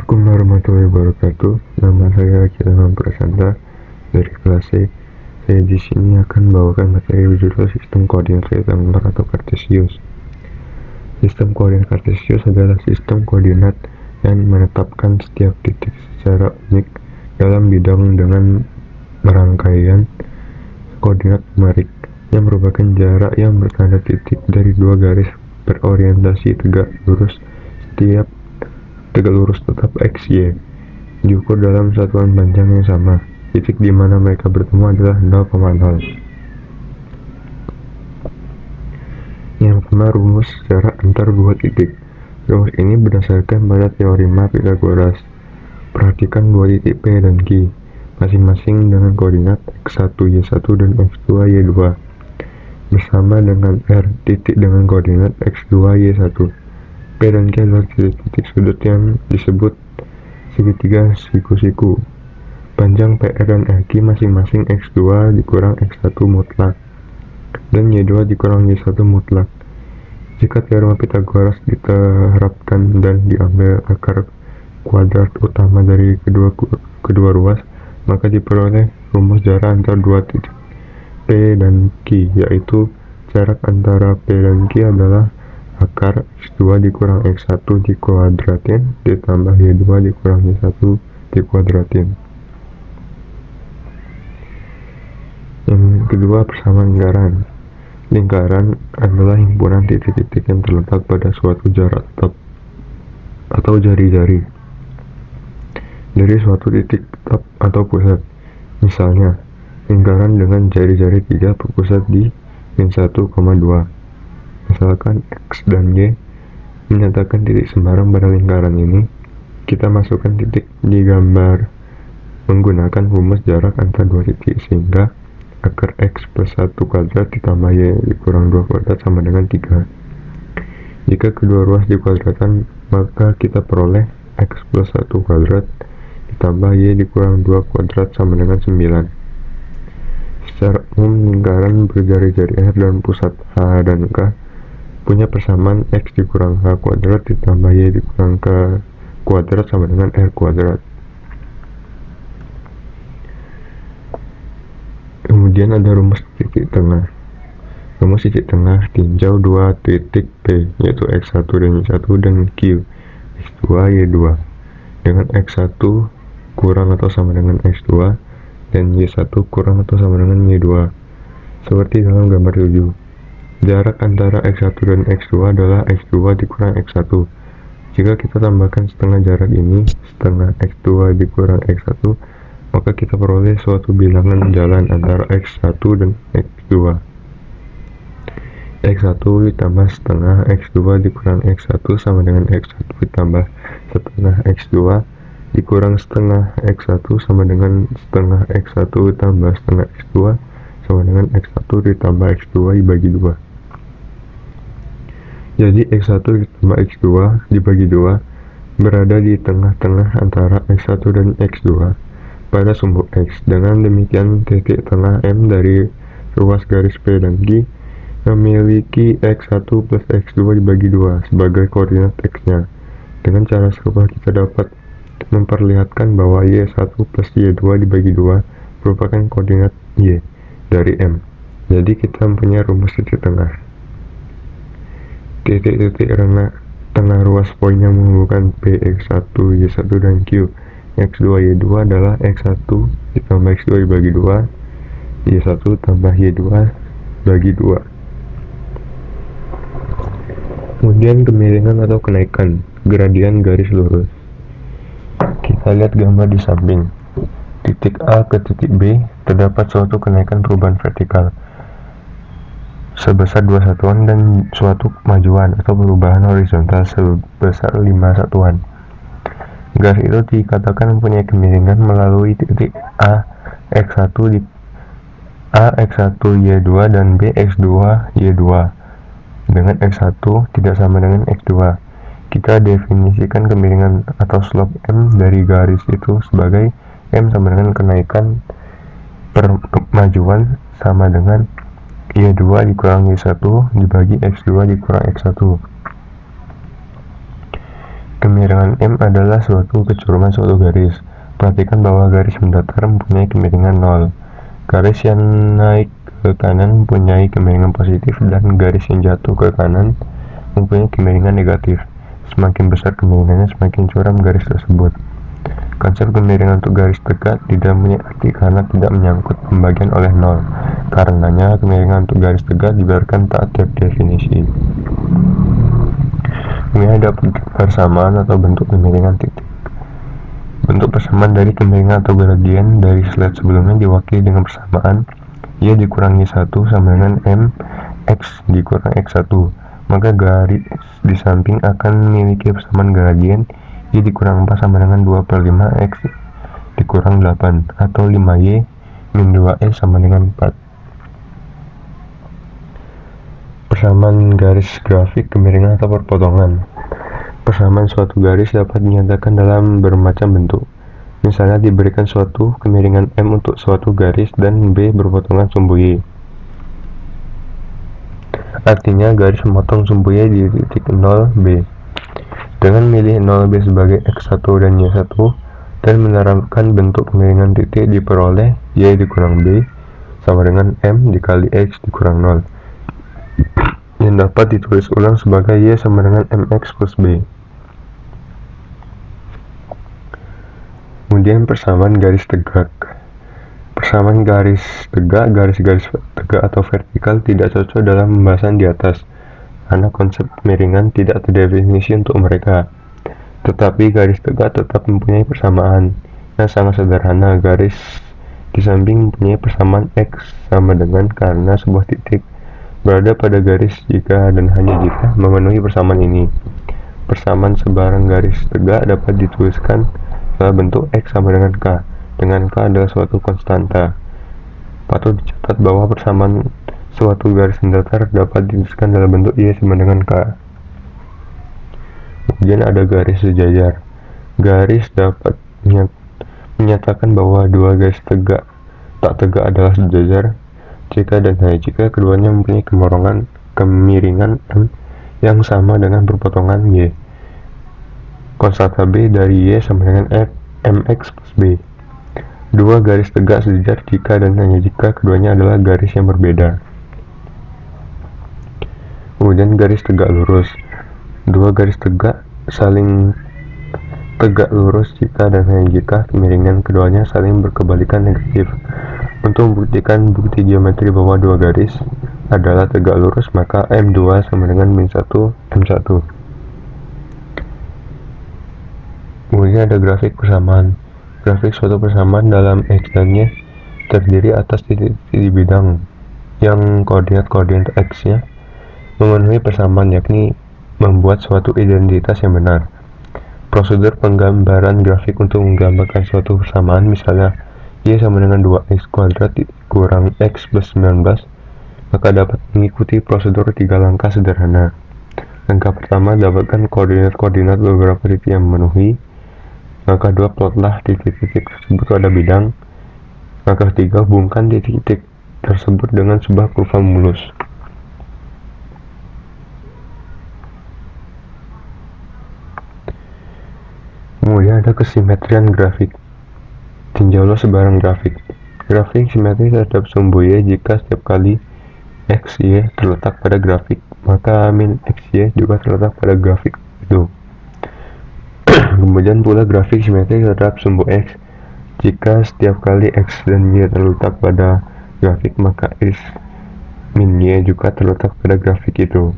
Assalamualaikum warahmatullahi wabarakatuh. Nama saya Kirana Prasanta dari kelas C. Saya di sini akan membawakan materi berjudul Sistem Koordinat Rektangular atau Kartesius. Sistem koordinat Kartesius adalah sistem koordinat yang menetapkan setiap titik secara unik dalam bidang dengan merangkaian koordinat numerik yang merupakan jarak yang bertanda titik dari dua garis berorientasi tegak lurus tetap x, y diukur dalam satuan panjang yang sama. Titik di mana mereka bertemu adalah 0,0. Yang pertama, rumus jarak antar dua titik. Rumus ini berdasarkan pada teorema Pythagoras. Perhatikan dua titik P dan Q, masing-masing dengan koordinat x1, y1 dan x2, y2, bersama dengan R titik dengan koordinat x2, y1. P dan Q adalah titik-titik sudut yang disebut segitiga siku-siku. Panjang PR dan RQ masing-masing x2 dikurang x1 mutlak dan y2 dikurang y1 mutlak. Jika teorema Pythagoras diterapkan dan diambil akar kuadrat utama dari kedua ruas, maka diperoleh rumus jarak antara dua titik P dan Q, yaitu jarak antara P dan Q adalah akar x2 dikurang x1 dikuadratin ditambah y2 dikurang y1 dikuadratin. Yang kedua, persamaan lingkaran. Lingkaran adalah himpunan titik-titik yang terletak pada suatu jarak tetap atau jari-jari dari suatu titik tetap atau pusat. Misalnya, lingkaran dengan jari-jari 3 berpusat di min 1,2. Misalkan X dan Y menyatakan titik sembarang pada lingkaran ini. Kita masukkan titik di gambar menggunakan rumus jarak antar dua titik, sehingga akar X plus 1 kuadrat ditambah Y dikurang 2 kuadrat sama dengan 3. Jika kedua ruas dikuadratkan, maka kita peroleh X plus 1 kuadrat ditambah Y dikurang 2 kuadrat sama dengan 9. Secara umum, lingkaran berjari-jari R dan pusat H dan K punya persamaan X dikurang H kuadrat ditambah Y dikurang K kuadrat sama dengan R kuadrat. Kemudian ada rumus titik tengah. Rumus titik tengah tinjau dua titik P, yaitu x1 dan y1 dan Q, x2, y2, dengan x1 kurang atau sama dengan x2 dan y1 kurang atau sama dengan y2, seperti dalam gambar 7. Jarak antara x1 dan x2 adalah x2 dikurang x1. Jika kita tambahkan setengah jarak ini, setengah x2 dikurang x1, maka kita peroleh suatu bilangan jalan antara x1 dan x2. x1 ditambah setengah x2 dikurang x1 sama dengan x1 ditambah setengah x2 dikurang setengah x1 sama dengan setengah x1 ditambah setengah x2 sama dengan x1 ditambah x2 dibagi 2. Jadi x1 ditambah x2 dibagi 2 berada di tengah-tengah antara x1 dan x2 pada sumbu X. Dengan demikian, titik tengah M dari ruas garis P dan Q memiliki x1 plus x2 dibagi 2 sebagai koordinat X-nya. Dengan cara serupa kita dapat memperlihatkan bahwa y1 plus y2 dibagi 2 merupakan koordinat y dari M. Jadi kita mempunyai rumus titik tengah. Titik-titik tengah ruas poin yang menghubungkan P, x1, y1 dan Q, x2, y2 adalah x1 ditambah x2 dibagi 2, y1 tambah y2 bagi 2. Kemudian kemiringan atau kenaikan, gradian garis lurus. Kita lihat gambar di samping. Titik A ke titik B terdapat suatu kenaikan perubahan vertikal sebesar 2 satuan dan suatu kemajuan atau perubahan horizontal sebesar 5 satuan. Garis itu dikatakan mempunyai kemiringan melalui titik A x1 y2 dan B x2 y2 dengan x1 tidak sama dengan x2. Kita definisikan kemiringan atau slope M dari garis itu sebagai M sama dengan kenaikan per kemajuan sama dengan y2 dikurang y1 dibagi x2 dikurang x1. Kemiringan M adalah suatu kecuruman suatu garis. Perhatikan bahwa garis mendatar mempunyai kemiringan 0. Garis yang naik ke kanan mempunyai kemiringan positif dan garis yang jatuh ke kanan mempunyai kemiringan negatif. Semakin besar kemiringannya, semakin curam garis tersebut. Konsep kemiringan untuk garis tegak tidak mempunyai arti karena tidak menyangkut pembagian oleh 0. Karenanya, kemiringan untuk garis tegak dibiarkan tak terdefinisi. Kemudian ada persamaan atau bentuk kemiringan titik. Bentuk persamaan dari kemiringan atau gradien dari slide sebelumnya diwakili dengan persamaan Y dikurangi 1 sama dengan MX dikurang X1. Maka garis di samping akan memiliki persamaan gradien Y dikurang 4 sama dengan 2/5 X dikurang 8 atau 5Y min 2E sama dengan 4. Persamaan garis grafik kemiringan atau perpotongan. Persamaan suatu garis dapat dinyatakan dalam bermacam bentuk. Misalnya diberikan suatu kemiringan M untuk suatu garis dan B berpotongan sumbu Y. Artinya garis memotong sumbu Y di titik 0B. Dengan milih 0B sebagai X1 dan Y1 dan menerapkan bentuk kemiringan titik diperoleh Y dikurang B sama dengan M dikali X dikurang 0 yang dapat ditulis ulang sebagai Y sama dengan MX plus B. Kemudian persamaan garis tegak. Persamaan garis tegak, garis-garis tegak atau vertikal tidak cocok dalam pembahasan di atas karena konsep kemiringan tidak terdefinisi untuk mereka. Tetapi garis tegak tetap mempunyai persamaan yang sangat sederhana. Garis di samping mempunyai persamaan X sama dengan karena sebuah titik berada pada garis jika dan hanya jika memenuhi persamaan ini. Persamaan sebarang garis tegak dapat dituliskan dalam bentuk X sama dengan K, dengan K adalah suatu konstanta. Patut dicatat bahwa persamaan suatu garis mendatar dapat dituliskan dalam bentuk Y sama dengan K. Kemudian ada garis sejajar. Garis dapat menyatakan bahwa dua garis tegak tak tegak adalah sejajar jika dan hanya jika keduanya mempunyai kemiringan M yang sama dengan perpotongan Y. Konstanta B dari Y sama dengan MX plus B. Dua garis tegak sejajar jika dan hanya jika keduanya adalah garis yang berbeda. Kemudian garis tegak lurus. Dua garis tegak saling tegak lurus jika dan hanya jika kemiringan keduanya saling berkebalikan negatif. Untuk membuktikan bukti geometri bahwa dua garis adalah tegak lurus, maka M2 sama dengan min 1 M1. Kemudian ada grafik persamaan. Grafik suatu persamaan dalam X dan Y terdiri atas titik-titik di bidang yang koordinat X-nya memenuhi persamaan, yakni membuat suatu identitas yang benar. Prosedur penggambaran grafik untuk menggambarkan suatu persamaan, misalnya Y sama dengan 2X kuadrat kurang X plus 19, maka dapat mengikuti prosedur 3 langkah sederhana. Langkah pertama, dapatkan koordinat beberapa titik yang memenuhi. Langkah 2, plotlah titik-titik tersebut pada bidang. Langkah 3, hubungkan titik-titik tersebut dengan sebuah kurva mulus. Kemudian ada kesimetrian grafik. Tinjaulah sebarang grafik. Grafik simetris terhadap sumbu Y jika setiap kali X, Y terletak pada grafik, maka min X, Y juga terletak pada grafik itu. Kemudian pula grafik simetris terhadap sumbu X. Jika setiap kali X dan Y terletak pada grafik, maka X min Y juga terletak pada grafik itu.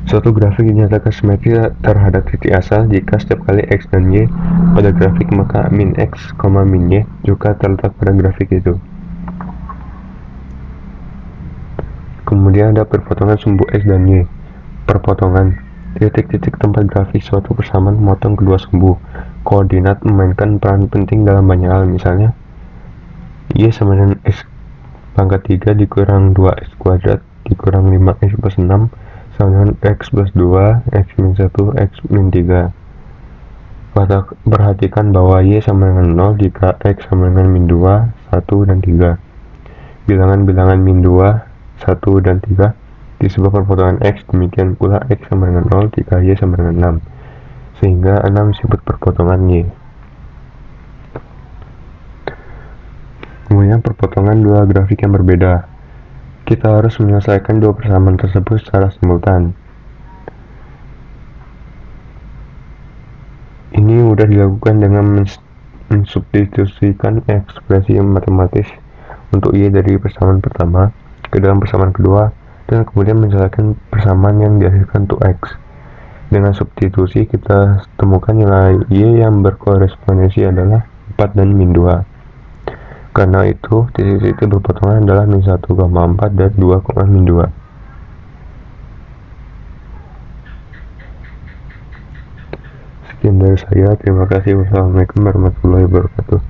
Suatu grafik dinyatakan simetris terhadap titik asal jika setiap kali X dan Y pada grafik, maka min X, min Y juga terletak pada grafik itu. Kemudian ada perpotongan sumbu X dan Y. Perpotongan. Titik-titik tempat grafik suatu persamaan memotong kedua sumbu. Koordinat memainkan peran penting dalam banyak hal, misalnya Y sama dengan X pangkat 3 dikurang 2X kuadrat dikurang 5X plus 6 sama dengan X plus 2, X min 1, X min 3. Perhatikan bahwa Y sama dengan 0 jika X sama dengan min 2, 1, dan 3. Bilangan-bilangan min 2, 1, dan 3 di sebuah perpotongan X, demikian pula X sama dengan 0 jika Y sama dengan 6, sehingga 6 disebut perpotongan Y. Kemudian perpotongan dua grafik yang berbeda. Kita harus menyelesaikan dua persamaan tersebut secara simultan. Ini mudah dilakukan dengan mensubstitusikan ekspresi matematis untuk Y dari persamaan pertama ke dalam persamaan kedua, dan kemudian menyelesaikan persamaan yang dihasilkan untuk X. Dengan substitusi, kita temukan nilai Y yang berkorespondensi adalah 4 dan min 2. Karena itu, titik-titik berpotongan adalah min 1,4 dan 2, min 2. Sekian dari saya, terima kasih. Wassalamualaikum warahmatullahi wabarakatuh.